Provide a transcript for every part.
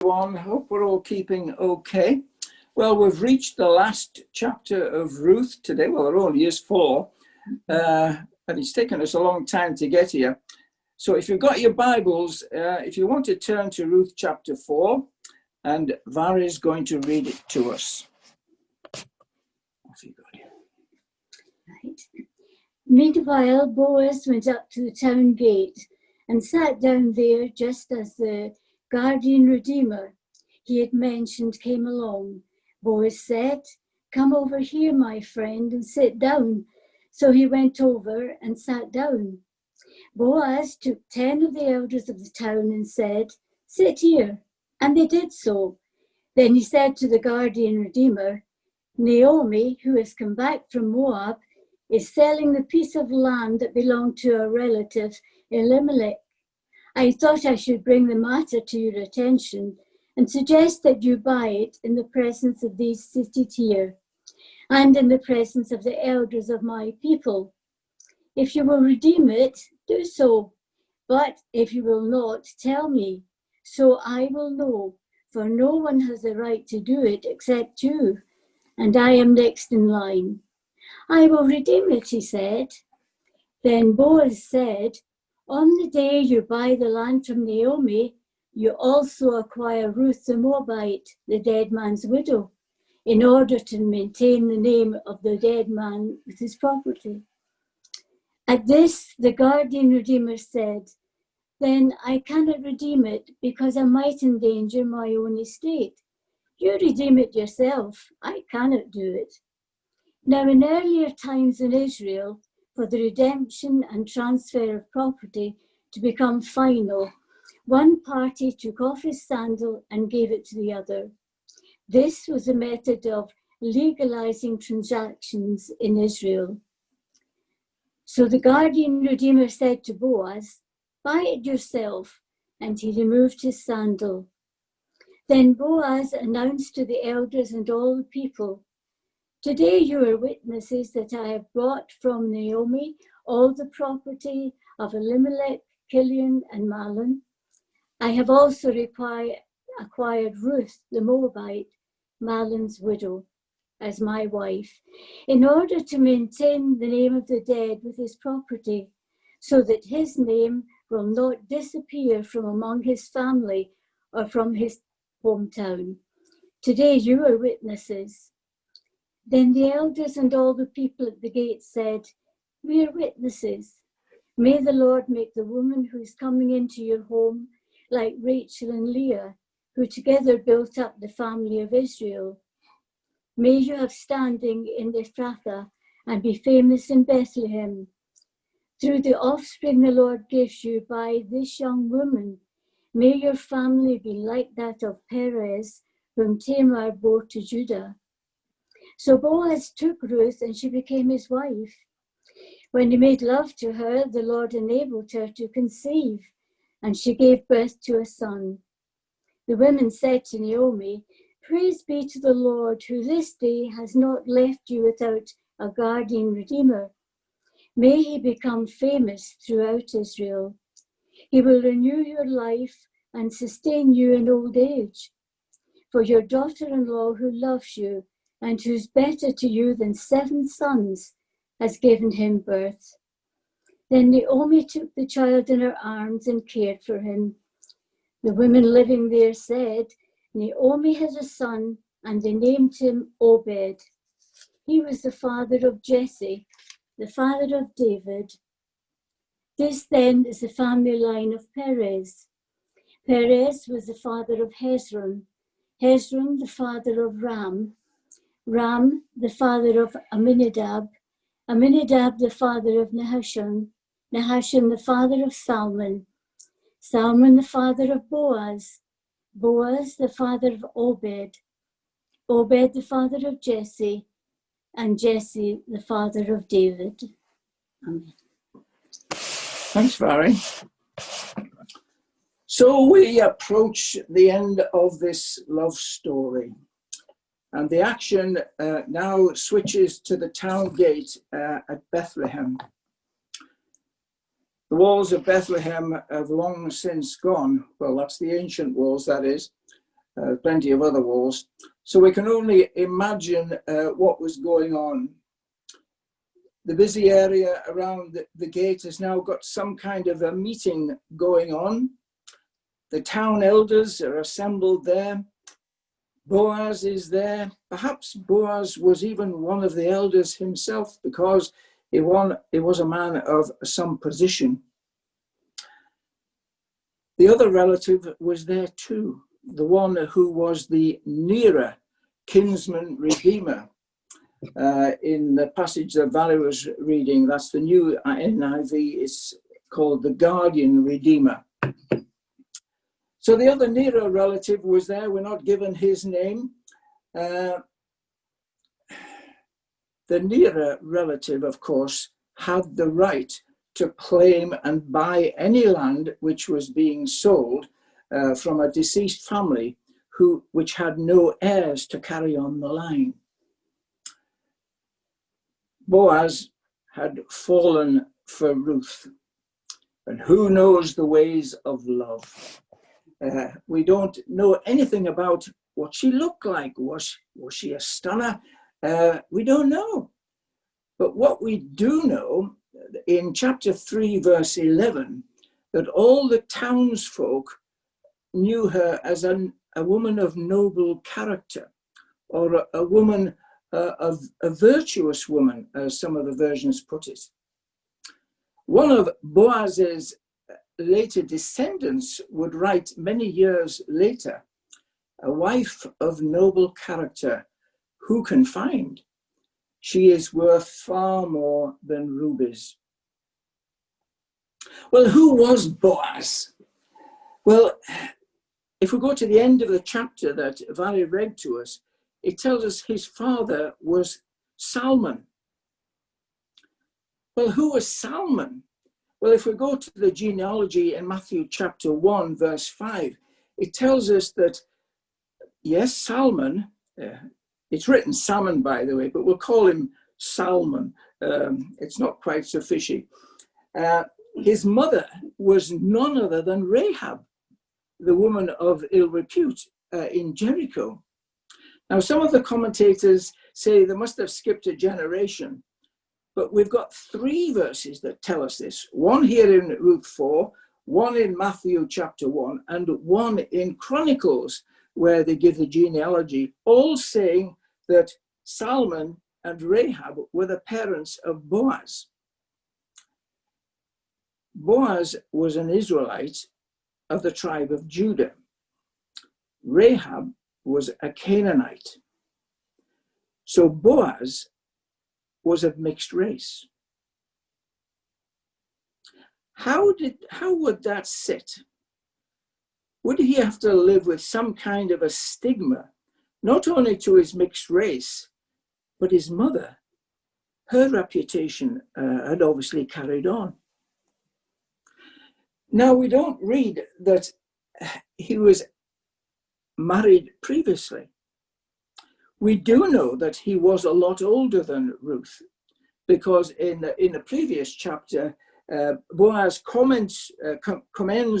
Everyone, hope we're all keeping okay. Well, we've reached the last chapter of Ruth today. Well, there only is 4, and it's taken us a long time to get here. So if you've got your Bibles, if you want to turn to Ruth chapter 4, and Vary is going to read it to us. Off you go. Right. Meanwhile, Boaz went up to the town gate and sat down there just as the guardian redeemer he had mentioned came along. Boaz said, "Come over here, my friend, and sit down." So he went over and sat down. Boaz took 10 of the elders of the town and said, "Sit here." And they did so. Then he said to the guardian redeemer, "Naomi, who has come back from Moab, is selling the piece of land that belonged to her relative Elimelech. I thought I should bring the matter to your attention and suggest that you buy it in the presence of these seated here and in the presence of the elders of my people. If you will redeem it, do so. But if you will not, tell me, so I will know, for no one has the right to do it except you, and I am next in line." "I will redeem it," he said. Then Boaz said, "On the day you buy the land from Naomi, you also acquire Ruth the Moabite, the dead man's widow, in order to maintain the name of the dead man with his property." At this, the guardian redeemer said, "Then I cannot redeem it because I might endanger my own estate. You redeem it yourself. I cannot do it." Now, in earlier times in Israel, for the redemption and transfer of property to become final, one party took off his sandal and gave it to the other. This was a method of legalizing transactions in Israel. So the guardian redeemer said to Boaz, "Buy it yourself," and he removed his sandal. Then Boaz announced to the elders and all the people, "Today you are witnesses that I have brought from Naomi all the property of Elimelech, Kilion, and Mahlon. I have also acquired Ruth the Moabite, Mahlon's widow, as my wife, in order to maintain the name of the dead with his property, so that his name will not disappear from among his family or from his hometown. Today you are witnesses." Then the elders and all the people at the gate said, "We are witnesses. May the Lord make the woman who is coming into your home like Rachel and Leah, who together built up the family of Israel. May you have standing in Ephrathah and be famous in Bethlehem. Through the offspring the Lord gives you by this young woman, may your family be like that of Perez, whom Tamar bore to Judah." So Boaz took Ruth and she became his wife. When he made love to her, the Lord enabled her to conceive, and she gave birth to a son. The women said to Naomi, "Praise be to the Lord, who this day has not left you without a guardian redeemer. May he become famous throughout Israel. He will renew your life and sustain you in old age. For your daughter-in-law who loves you and who's better to you than 7 sons has given him birth." Then Naomi took the child in her arms and cared for him. The women living there said, "Naomi has a son," and they named him Obed. He was the father of Jesse, the father of David. This then is the family line of Perez. Perez was the father of Hezron, Hezron the father of Ram, Ram the father of Amminadab, Amminadab the father of Nahashon, Nahashon the father of Salmon, Salmon the father of Boaz, Boaz the father of Obed, Obed the father of Jesse, and Jesse the father of David. Amen. Thanks, Vary. So we approach the end of this love story. And the action now switches to the town gate at Bethlehem. The walls of Bethlehem have long since gone. Well, that's the ancient walls, that is. plenty of other walls. So we can only imagine what was going on. The busy area around the gate has now got some kind of a meeting going on. The town elders are assembled there. Boaz is there. Perhaps Boaz was even one of the elders himself, because he was a man of some position. The other relative was there too, the one who was the nearer kinsman redeemer. In the passage that Valerie was reading, that's the new NIV, is called the guardian redeemer. So the other nearer relative was there. We're not given his name. The nearer relative, of course, had the right to claim and buy any land which was being sold from a deceased family which had no heirs to carry on the line. Boaz had fallen for Ruth, and who knows the ways of love? We don't know anything about what she looked like. Was she a stunner? We don't know. But what we do know, in chapter 3, verse 11, that all the townsfolk knew her as a woman of noble character, or a woman of a virtuous woman, as some of the versions put it. One of Boaz's later descendants would write many years later, a wife of noble character, who can find? She is worth far more than rubies. Well, who was Boaz? Well, if we go to the end of the chapter that Valerie read to us, it tells us his father was Salmon. Well, who was Salmon? Well, if we go to the genealogy in Matthew chapter 1, verse 5, it tells us that, yes, Salmon, it's written Salmon, by the way, but we'll call him Salmon. It's not quite so fishy. His mother was none other than Rahab, the woman of ill repute in Jericho. Now, some of the commentators say they must have skipped a generation, but we've got 3 verses that tell us this. One here in Ruth 4, one in Matthew chapter 1, and one in Chronicles, where they give the genealogy, all saying that Salmon and Rahab were the parents of Boaz. Boaz was an Israelite of the tribe of Judah. Rahab was a Canaanite. So Boaz was of mixed race. How would that sit? Would he have to live with some kind of a stigma, not only to his mixed race, but his mother? Her reputation had obviously carried on. Now, we don't read that he was married previously. We do know that he was a lot older than Ruth, because in the previous chapter, Boaz commends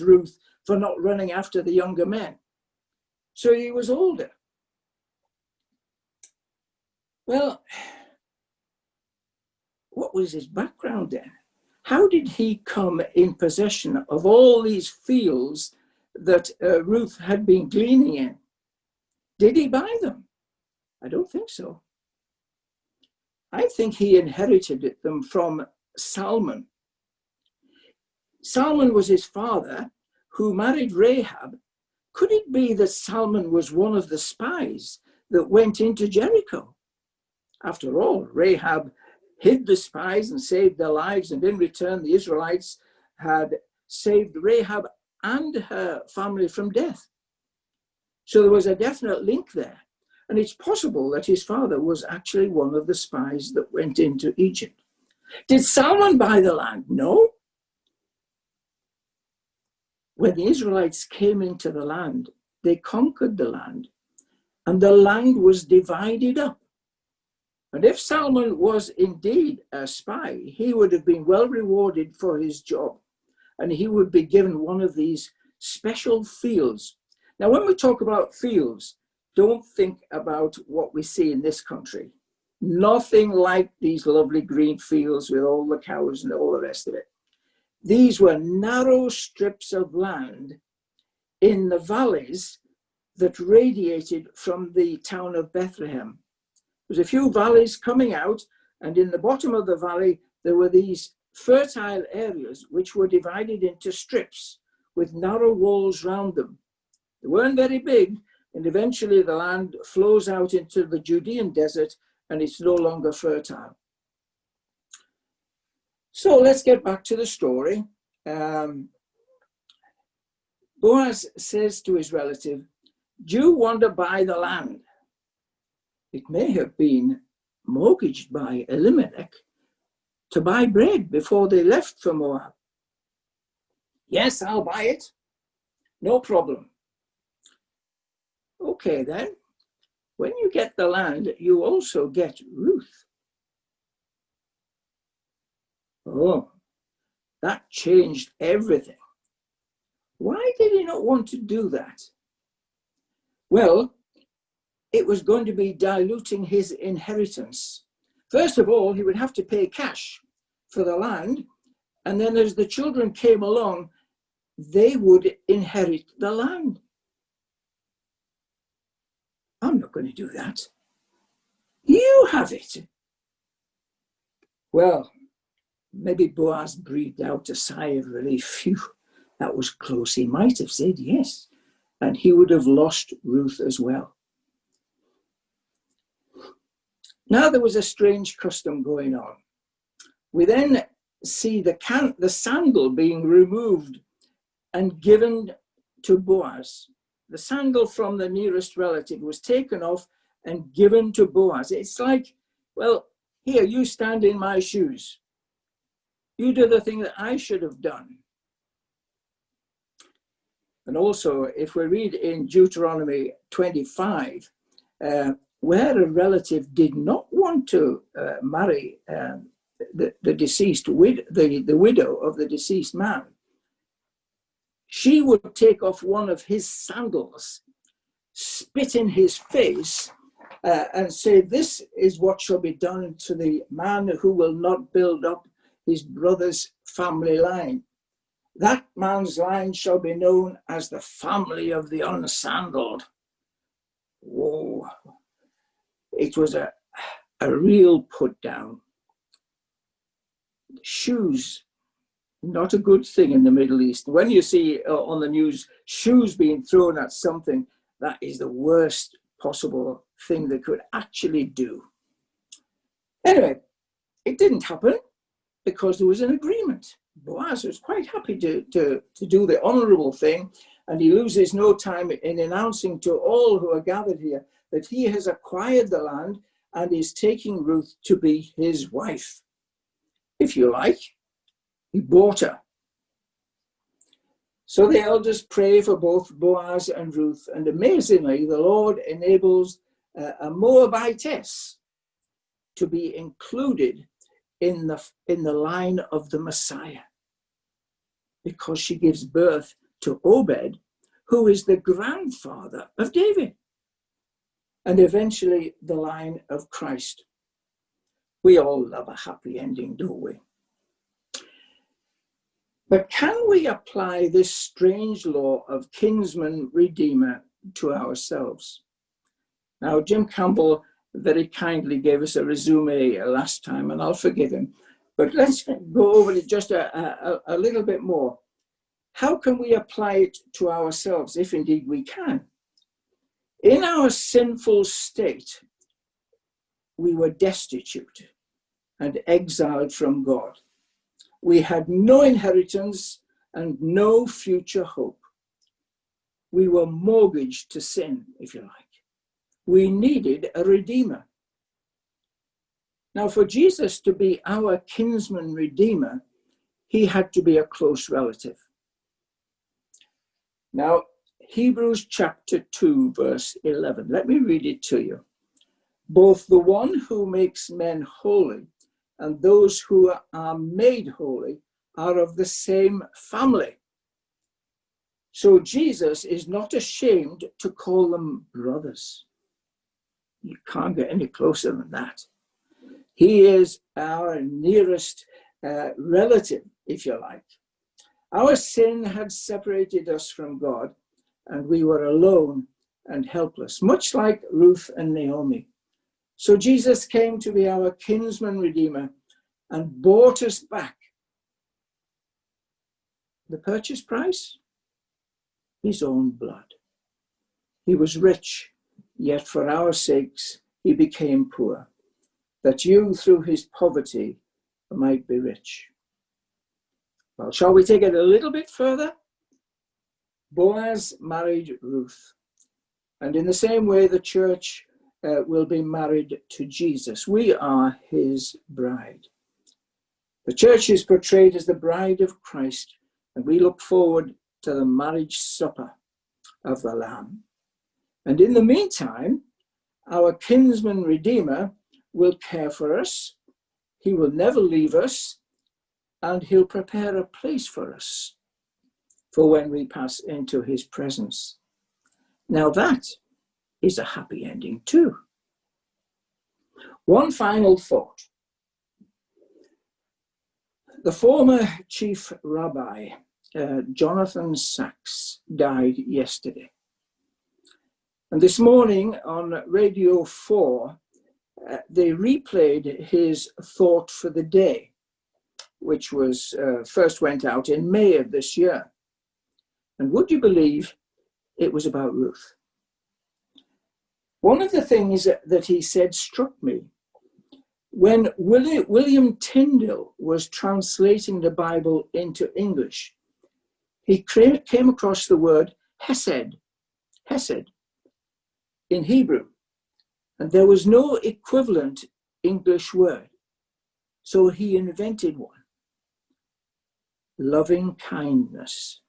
Ruth for not running after the younger men. So he was older. Well, what was his background then? How did he come in possession of all these fields that Ruth had been gleaning in? Did he buy them? I don't think so. I think he inherited them from Salmon. Salmon was his father, who married Rahab. Could it be that Salmon was one of the spies that went into Jericho? After all, Rahab hid the spies and saved their lives, and in return, the Israelites had saved Rahab and her family from death. So there was a definite link there. And it's possible that his father was actually one of the spies that went into Egypt. Did Salmon buy the land? No. When the Israelites came into the land, they conquered the land, and the land was divided up. And if Salmon was indeed a spy, he would have been well rewarded for his job, and he would be given one of these special fields. Now, when we talk about fields, don't think about what we see in this country. Nothing like these lovely green fields with all the cows and all the rest of it. These were narrow strips of land in the valleys that radiated from the town of Bethlehem. There was a few valleys coming out, and in the bottom of the valley, there were these fertile areas which were divided into strips with narrow walls round them. They weren't very big, and eventually the land flows out into the Judean desert and it's no longer fertile. So let's get back to the story. Boaz says to his relative, "Do you want to buy the land?" It may have been mortgaged by Elimelech to buy bread before they left for Moab. "Yes, I'll buy it. No problem." Okay then, when you get the land, you also get Ruth. Oh, that changed everything. Why did he not want to do that? Well, it was going to be diluting his inheritance. First of all, he would have to pay cash for the land, and then as the children came along, they would inherit the land. I'm not going to do that. You have it. Well, maybe Boaz breathed out a sigh of relief. Phew, that was close. He might have said yes, and he would have lost Ruth as well. Now there was a strange custom going on. We then see the sandal being removed and given to Boaz. The sandal from the nearest relative was taken off and given to Boaz. It's like, well, here, you stand in my shoes. You do the thing that I should have done. And also, if we read in Deuteronomy 25, where a relative did not want to marry the deceased, the widow of the deceased man, she would take off one of his sandals, spit in his face, and say, "This is what shall be done to the man who will not build up his brother's family line. That man's line shall be known as the family of the unsandaled." Whoa. It was a real put down. Shoes, not a good thing in the Middle East. When you see on the news shoes being thrown at something, that is the worst possible thing they could actually do. Anyway, it didn't happen because there was an agreement. Boaz was quite happy to do the honorable thing, and he loses no time in announcing to all who are gathered here that he has acquired the land and is taking Ruth to be his wife. If you like, he bought her. So the elders pray for both Boaz and Ruth, and amazingly, the Lord enables a Moabitess to be included in the line of the Messiah, because she gives birth to Obed, who is the grandfather of David, and eventually the line of Christ. We all love a happy ending, don't we? But can we apply this strange law of kinsman redeemer to ourselves? Now, Jim Campbell very kindly gave us a resume last time, and I'll forgive him. But let's go over it just a little bit more. How can we apply it to ourselves, if indeed we can? In our sinful state, we were destitute and exiled from God. We had no inheritance and no future hope. We were mortgaged to sin, if you like. We needed a redeemer. Now, for Jesus to be our kinsman redeemer, he had to be a close relative. Now, Hebrews chapter 2, verse 11. Let me read it to you. Both the one who makes men holy and those who are made holy are of the same family. So Jesus is not ashamed to call them brothers. You can't get any closer than that. He is our nearest relative, if you like. Our sin had separated us from God, and we were alone and helpless, much like Ruth and Naomi. So Jesus came to be our kinsman redeemer and bought us back. The purchase price? His own blood. He was rich, yet for our sakes he became poor, that you through his poverty might be rich. Well, shall we take it a little bit further? Boaz married Ruth. And in the same way, the church will be married to Jesus. We are his bride. The church is portrayed as the bride of Christ, and we look forward to the marriage supper of the Lamb. And in the meantime, our kinsman redeemer will care for us. He will never leave us, and he'll prepare a place for us for when we pass into his presence. Now that is a happy ending too. One final thought. The former chief rabbi, Jonathan Sacks, died yesterday. And this morning on Radio 4, they replayed his thought for the day, which was first went out in May of this year. And would you believe it was about Ruth? One of the things that he said struck me. When William Tyndale was translating the Bible into English, he came across the word hesed in Hebrew, and there was no equivalent English word. So he invented one. Loving kindness.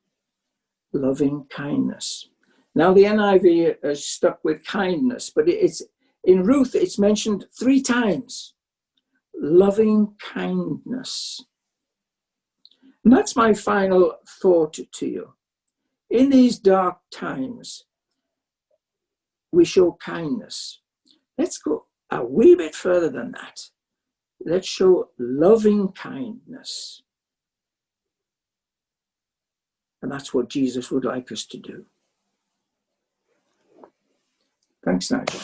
Loving kindness. Now the NIV is stuck with kindness, but it's in Ruth, it's mentioned 3 times. Loving kindness. And that's my final thought to you. In these dark times, we show kindness. Let's go a wee bit further than that. Let's show loving kindness. And that's what Jesus would like us to do. Thanks, Nigel.